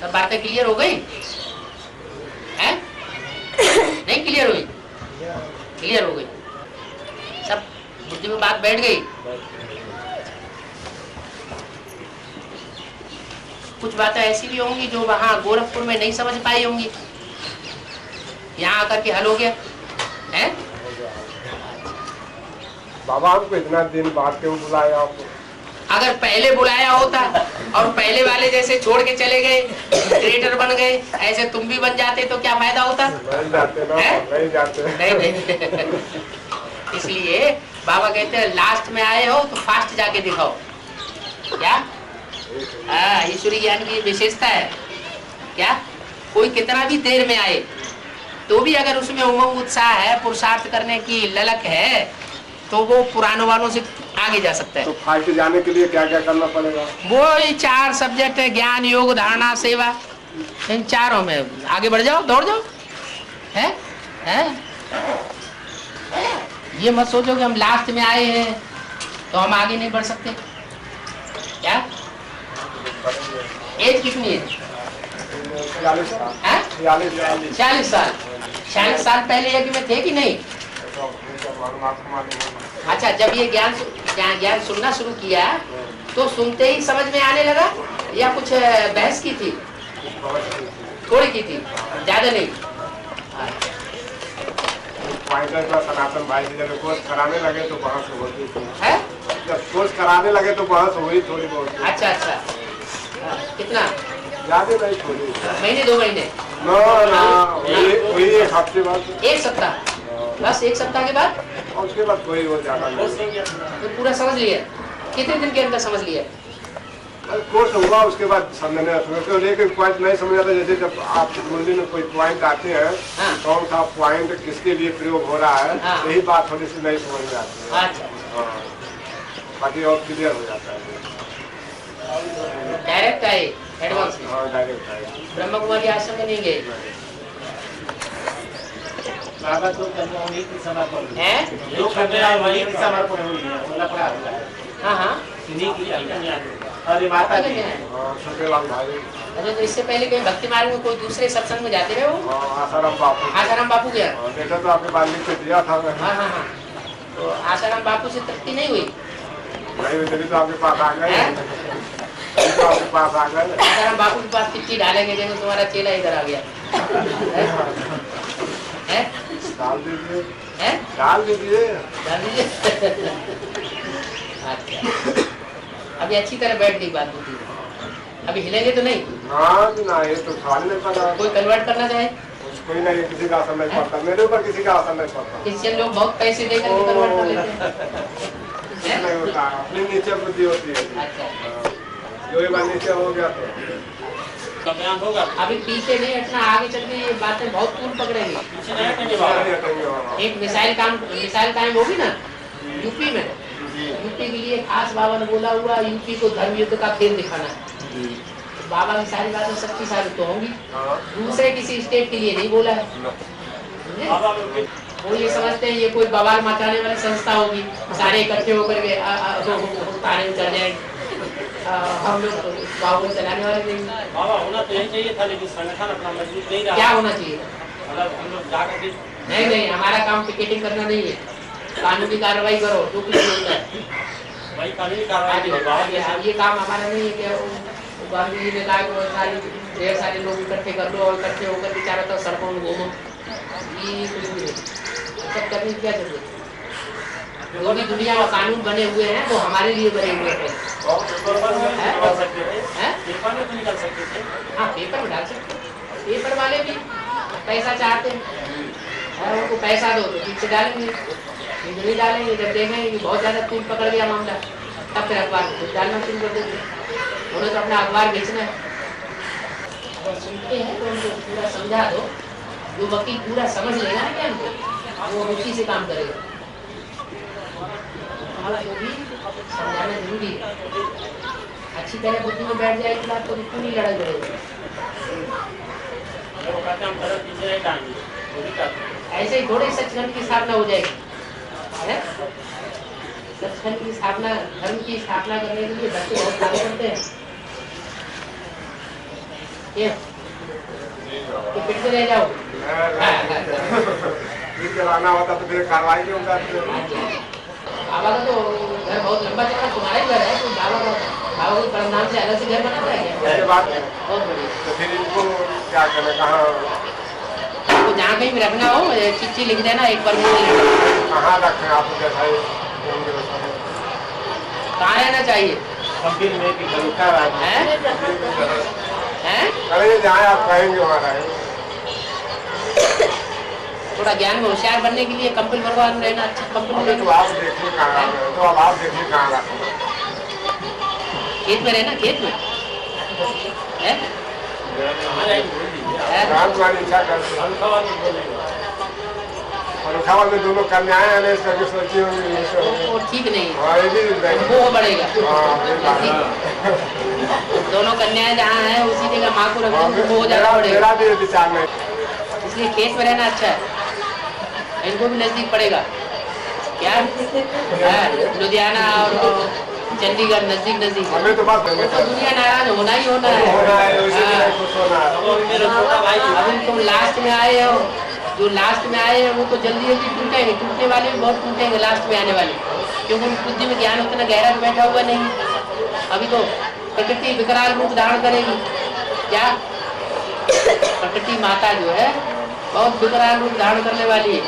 सब बातें क्लियर हो गई हैं? नहीं क्लियर हुई? क्लियर हो गई सब, बुद्धि में बात बैठ गई। कुछ बातें ऐसी भी होंगी जो वहां गोरखपुर में नहीं समझ पाई होंगी, यहाँ आकर के हल हो गया है। बाबा हमको इतना दिन बाद क्यों बुलाया आपको? अगर पहले बुलाया होता और पहले वाले जैसे छोड़ के चले गए, क्रिएटर बन गए, ऐसे तुम भी बन जाते तो क्या फायदा होता? नहीं जाते ना, नहीं जाते। नहीं। इसलिए बाबा कहते हैं लास्ट में आए हो तो फास्ट जाके दिखाओ। क्या ईश्वरी ज्ञान की विशेषता है क्या? कोई कितना भी देर में आए तो भी अगर उसमें उमंग उत्साह है, पुरुषार्थ करने की ललक है, तो वो पुरानों वालों से आगे जा सकता है। तो फास्ट जाने के लिए क्या क्या करना पड़ेगा? वो 4 सब्जेक्ट है, ज्ञान, योग, धारणा, सेवा। इन चारों में आगे बढ़ जाओ, दौड़ जाओ। है? ये मत सोचो कि हम लास्ट में आए हैं तो हम आगे नहीं बढ़ सकते। क्या एज कितनी है? 46 साल। 46 साल पहले यज्ञ में थे कि नहीं? अच्छा, जब ये ज्ञान सुनना शुरू किया तो सुनते ही समझ में आने लगा या कुछ बहस की थी? थोड़ी की थी, ज्यादा नहीं। सनातन भाई से जब कोर्स कराने लगे तो बहस होती थी। है? जब कोर्स कराने लगे तो बहस हुई थोड़ी बहुत। अच्छा। कितना? ज्यादा नहीं, थोड़ी। महीने 2 महीने? वही 1 हफ्ते बाद। 1 सप्ताह? बस 1 सप्ताह के बाद? और उसके बाद कोई वो ज्यादा नहीं। तो पूरा समझ लिया? कितने दिन के अंदर समझ लिया? कोर्स हुआ उसके बाद समझने तो लेकिन पॉइंट नहीं समझ आता। जैसे जब आप मुंडी में कोई पॉइंट आते हैं, कौन सा पॉइंट किसके लिए प्रयोग हो रहा है, यही बात थोड़ी सी नहीं समझ में आती है। अच्छा। बाकी और क्लियर हो जाता है। डायरेक्ट आए एडवांस में? हाँ, डायरेक्ट आए। ब्रह्म कुमारी आश्रम में नहीं गए? बाबा तो वहीं की समर्पण है। हैं? समर्पण हुई है, मतलब पड़ा हुआ है। हाँ। इन्हीं की अरे माता जी छोटेलाल भाई। अच्छा, तो इससे पहले कहीं भक्ति मार्ग में कोई दूसरे सत्संग में जाते रहे हो? आसाराम बापू। आसाराम बापू गया? देखा तो आपके बाद लिख के दिया था। हाँ। तो आसाराम बापू से तृप्ति नहीं हुई? नहीं, तो आपके पास आ गए। आपके पास आ गए। आसाराम बापू के पास चिट्ठी डालेंगे, देखो तुम्हारा चेला इधर आ गया। डाल दीजिए। डाल दीजिए। अच्छा, अभी अच्छी तरह बैठ गई बात होती है, अभी हिलेंगे तो नहीं? हाँ ना, ये तो खाली नहीं पड़ा। कोई कन्वर्ट करना चाहे? कोई नहीं, किसी का असर नहीं पड़ता मेरे ऊपर, किसी का असर नहीं पड़ता। क्रिश्चियन लोग बहुत पैसे देकर के कन्वर्ट कर लेते हैं। नहीं होता, अपनी नीचे बुद्धि होती है। अच्छा, जो एक बार नीचे हो गया तो होगा। अभी पीछे नहीं हटना, आगे चल के ये बातें बहुत दूर पकड़ेंगी। एक मिसाइल कायम होगी ना यूपी में। यूपी के लिए खास बाबा ने बोला हुआ, यूपी को धर्म युद्ध का खेल दिखाना है। तो बाबा की सारी बातें सच्ची साबित तो होंगी, दूसरे किसी स्टेट के लिए नहीं बोला है। वो ये समझते हैं ये कोई बवाल मचाने वाली संस्था होगी, सारे इकट्ठे होकर के थाने में चल जाएंगे। हम लोग बाबू को चलाने वाले नहीं। बाबा होना तो यही चाहिए था, लेकिन संगठन अपना मजबूत नहीं रहा। क्या होना चाहिए? मतलब हम लोग जाकर के नहीं, हमारा काम पिकेटिंग करना नहीं है, कानूनी कार्रवाई करो जो कुछ होता है। वही कानूनी कार्रवाई। ये काम हमारा नहीं है कि गांधी जी ने कहा कि ढेर सारे लोग इकट्ठे कर लो और इकट्ठे होकर के चारों तरफ सड़कों में घूमो, ये कुछ नहीं है। सब करने की क्या जरूरत है? जो भी दुनिया में कानून बने हुए हैं वो हमारे लिए बने हुए हैं। पेपर में तो निकल सकते थे। हाँ, पेपर में डाल सकते, पेपर वाले भी पैसा चाहते हैं, उनको पैसा दो तो पीछे डालेंगे, नहीं डालेंगे। जब देखेंगे कि बहुत ज्यादा तूल पकड़ गया मामला, तब फिर अखबार में कुछ डालना शुरू कर देंगे। उन्हें तो अपना अखबार बेचना है। अगर सुनते हैं तो उनको पूरा समझा दो, जो वकील पूरा समझ लेगा ना क्या उनको, वो उसी से काम करेगा। वो भी समझाना जरूरी है। अच्छी तरह बुद्धि में बैठ जाएगी बात तो पूरी लड़ाई लड़ेगी। ऐसे ही थोड़े सचखंड की स्थापना हो जाएगी। सचखंड की स्थापना, धर्म की स्थापना करने के लिए बच्चे बहुत काम करते हैं। ये फिर से रह जाओ। फिर कराना होता तो फिर कार्रवाई क्यों करते? बाबा का तो घर बहुत लंबा चला, तुम्हारा ही घर है, तो बाबा को परमधाम से अलग से घर बनाता है क्या? उसके बाद बहुत बढ़िया। तो फिर इनको क्या करना, कहाँ तो जहाँ कहीं भी रखना हो चिट्ठी लिख देना, एक बार कहाँ रखें आप? जैसा कहाँ रहना चाहिए? कंपनी में कि अरे जहाँ आप कहेंगे वहाँ रहेंगे। थोड़ा ज्ञान में होशियार बनने के लिए कंपनी भगवान में रहना, अच्छा कंपनी तो आप देखिए कहाँ, तो अब आप देखिए कहाँ रखें। खेत में रहना, खेत में है? तुम्हारी इच्छा करते फरुखाबाद में दोनों कन्याएं हैं, इस करके सोची होंगी। वो ठीक नहीं है, हाँ, ये भी वो बढ़ेगा। हाँ, दोनों कन्याएं जहाँ हैं उसी जगह माँ को रख दो, वो ज्यादा बढ़ेगा। मेरा भी विचार नहीं। इसलिए खेत में रहना अच्छा है, इनको भी नजदीक पड़ेगा। क्या लुधियाना और चंडीगढ़ नजदीक हमें तो बात तो दुनिया नाराज होना ही होना है। अब तुम लास्ट में आए हो, जो लास्ट में आए हैं वो तो जल्दी जल्दी टूटेंगे, टूटने वाले भी बहुत टूटेंगे लास्ट में आने वाले, क्योंकि उनकी बुद्धि में ज्ञान उतना गहरा बैठा हुआ नहीं। अभी तो प्रकृति विकराल रूप धारण करेगी। क्या प्रकृति माता जो है बहुत विकराल रूप धारण करने वाली है।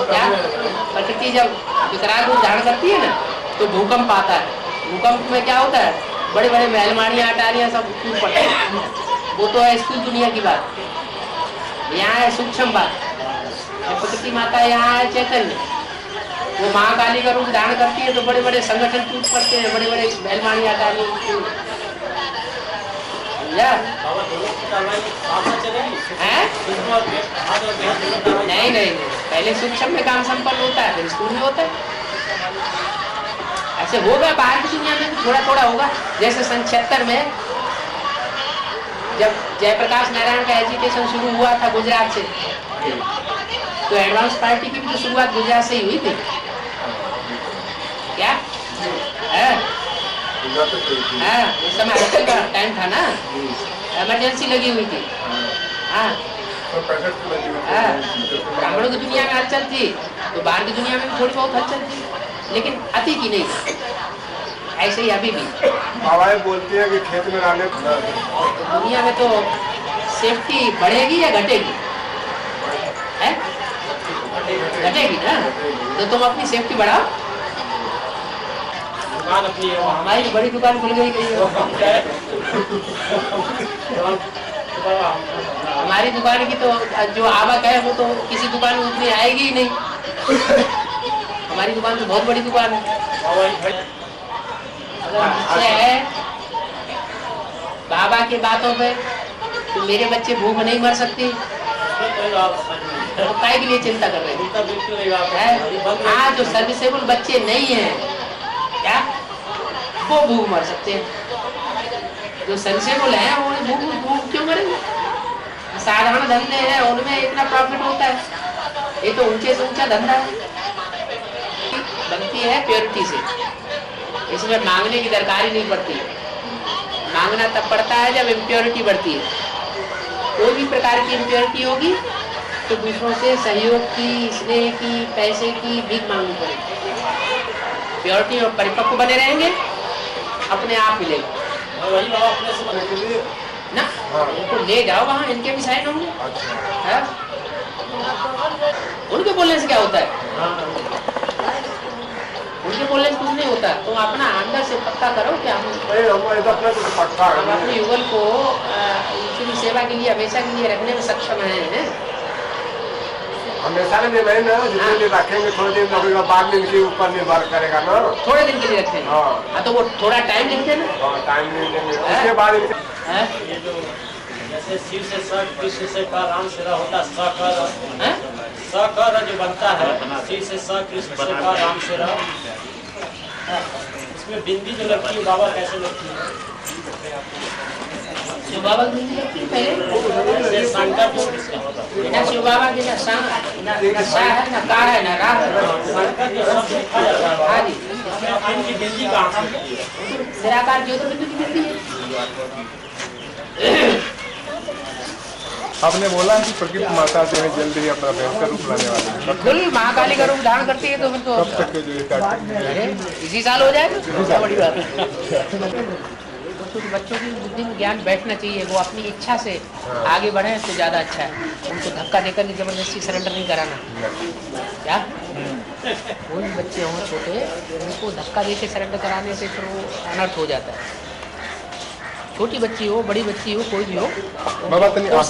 क्या प्रकृति जब विकराल रूप धारण करती है ना तो भूकंप आता है। भूकंप में क्या होता है, बड़े बड़े महलमानियां अटारियां सब टूट पड़ते हैं। वो तो है स्थूल दुनिया की बात, यहाँ है सूक्ष्म बात। प्रकृति माता यहाँ है चैतन्य, वो महाकाली का रूप धारण करती है तो बड़े बड़े संगठन टूट पड़ते हैं, बड़े बड़े महलमानियां अटारियां। नहीं नहीं, पहले सूक्ष्म में काम संपन्न होता है, फिर स्थूल में होता है। ऐसे होगा बाहर की दुनिया में थोड़ा थोड़ा होगा। जैसे सन 76 में जब जयप्रकाश नारायण का एजुकेशन शुरू हुआ था गुजरात से, तो एडवांस पार्टी की भी तो शुरुआत गुजरात से ही हुई थी। क्या उस समय हड़ताल का टाइम था ना, इमरजेंसी लगी हुई थी। ब्राह्मणों की दुनिया में हलचल थी तो बाहर की दुनिया में भी थोड़ी बहुत हलचल थी, लेकिन अति की नहीं। ऐसे ही अभी भी हवाएं बोलती है कि खेत में रहने दुनिया में तो सेफ्टी बढ़ेगी या घटेगी? है घटेगी ना, तो तुम अपनी सेफ्टी बढ़ाओ। दुकान अपनी है, हमारी बड़ी दुकान खुल गई हमारी दुकान की तो जो आवक है वो तो किसी दुकान में उतनी आएगी ही नहीं। हमारी दुकान तो बहुत बड़ी दुकान है। अगर है बाबा की बातों पे तो मेरे बच्चे भूख नहीं मर सकती, तो काय के लिए चिंता कर रहे हैं? हाँ, जो सर्विसेबल बच्चे नहीं हैं क्या वो भूख मर सकते हैं। जो सर्विसेबल है वो भूख क्यों मरेंगे? साधारण धंधे हैं उनमें इतना प्रॉफिट होता है, ये तो ऊंचे से ऊंचा धंधा है। बनती है प्योरिटी से, इसमें मांगने की दरकार ही नहीं पड़ती। मांगना तब पड़ता है जब इम्प्योरिटी बढ़ती है। कोई भी प्रकार की इम्प्योरिटी होगी तो दूसरों से सहयोग की, स्नेह की, पैसे की भीख मांगनी पड़ेगी। प्योरिटी और परिपक्व बने रहेंगे, अपने आप मिलेगा। वही बाबा अपने से ना उनको ले जाओ वहाँ, इनके भी साइन होंगे। उनके बोलने से क्या होता है? उनके बोलने से कुछ नहीं होता। तुम अपना अंदर से पक्का करो कि हम अपने युगल को उनकी सेवा के लिए हमेशा के लिए रखने में सक्षम है। हमेशा के लिए नहीं ना, जितने दिन रखेंगे थोड़े दिन लगेगा, बाद में इनके ऊपर निर्भर करेगा ना। थोड़े दिन के लिए रखेंगे। हाँ, तो वो थोड़ा टाइम लिखते ना, टाइम नहीं देंगे। उसके बाद ये जो जैसे शिव से स, कृष्ण से का, राम से होता सकर जो बनता है, शिव से स, कृष्ण से का, राम से रह। इसमें बिंदी जो लगती है बाबा कैसे लगती है? शिव बाबा की बिंदी लगती है पहले। संकट किसका होता है? ना शिव बाबा की ना सा है ना का है ना रा है। संकट जो सब लिखा जाता है। हाँ जी, इनकी बिंदी कहाँ से होती है? निराकार ज्योतिर्बिंदु की बिंदी है। आपने बोला कि प्रकृति माता जो है जल्द ही अपना भयंकर रूप लाने वाली है। बिल्कुल महाकाली का रूप धारण करती है, तो फिर तो कब तक के जो अरे इसी साल हो जाएगा, सबसे बड़ी बात है। तो बच्चों की बुद्धि में ज्ञान बैठना चाहिए, वो अपनी इच्छा से आगे बढ़े तो ज़्यादा अच्छा है। उनको धक्का देकर के जबरदस्ती सरेंडर नहीं कराना। क्या कोई भी बच्चे हों छोटे, उनको धक्का देके सरेंडर कराने से फिर वो अनर्थ हो जाता है। छोटी बच्ची हो, बड़ी बच्ची हो, कोई भी हो, बाबा